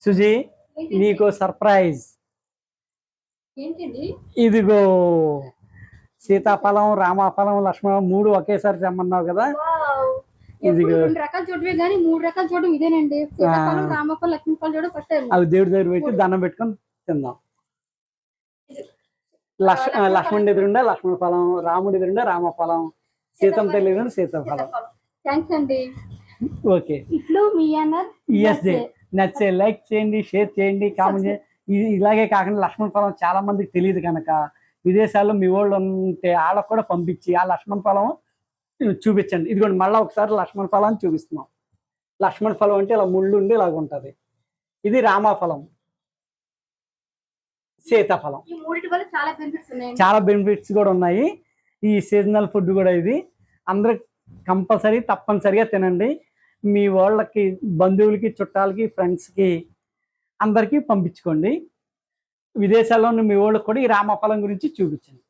సుజీ నీకు సర్ప్రైజ్. ఇదిగో సీతాఫలం, రామాఫలం, లక్ష్మణ మూడు ఒకేసారి తెమ్మన్నావు కదా. ఇదిగో 2 రకాలు చూడవే గానీ 3 రకాలు చూడడం ఇదేనండి. సీతాఫలం, రామఫలం, లక్ష్మీఫలం చూడడం ఫస్ట్ టైం. అవి దేవుడి దగ్గర పెట్టి దండం పెట్టుకొని తిందాం. లక్ష్మణుడి ఎదురుండా లక్ష్మణ ఫలం, రాముడి ఎదురుండా రామఫలం, సీతమ్మ తల్లి ఎదురుండా సీతాఫలం. థ్యాంక్స్ అండి. ఓకే, ఇట్లు మీ అన్నర్ నచ్చే లైక్ చేయండి, షేర్ చేయండి, కామెంట్ చేయండి. ఇది ఇలాగే కాకుండా లక్ష్మణ ఫలం చాలా మందికి తెలియదు కనుక విదేశాల్లో మీ వాళ్ళు ఉంటే వాళ్ళకు కూడా పంపించి ఆ లక్ష్మణ ఫలం చూపించండి. ఇదిగోండి మళ్ళీ ఒకసారి లక్ష్మణ ఫలాన్ని చూపిస్తున్నాం. లక్ష్మణ ఫలం అంటే ఇలా ముళ్ళు ఉండి ఇలాగ ఉంటది. ఇది రామఫలం, సీతాఫలం. చాలా బెనిఫిట్స్ కూడా ఉన్నాయి. ఈ సీజనల్ ఫుడ్ కూడా ఇది అందరూ కంపల్సరీ తప్పనిసరిగా తినండి. మీ వాళ్ళకి, బంధువులకి, చుట్టాలకి, ఫ్రెండ్స్కి అందరికీ పంపించుకోండి. విదేశాల్లో ఉన్న మీ వాళ్ళకి కూడా ఈ రామఫలం గురించి చూపించండి.